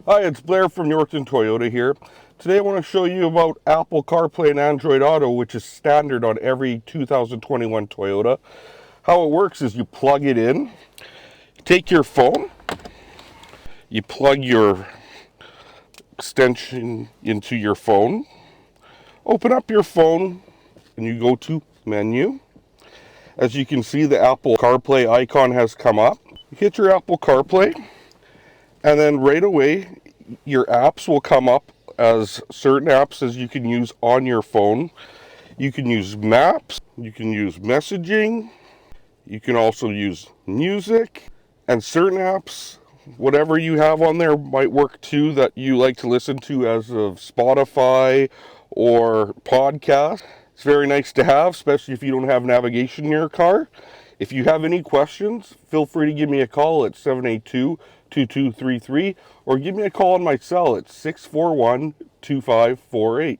Hi, it's Blair from Yorkton Toyota here. Today I want to show you about Apple CarPlay and Android Auto, which is standard on every 2021 Toyota. How it works is you plug it in, take your phone, you plug your extension into your phone, open up your phone, and you go to Menu. As you can see, the Apple CarPlay icon has come up. You hit your Apple CarPlay, and then right away your apps will come up as certain apps as you can use on your phone. You can use maps, you can use messaging, you can also use music, and certain apps, whatever you have on there might work too that you like to listen to, as of Spotify or podcast. It's very nice to have, especially if you don't have navigation in your car. If you have any questions, feel free to give me a call at 782-2233 or give me a call on my cell at 641-2548.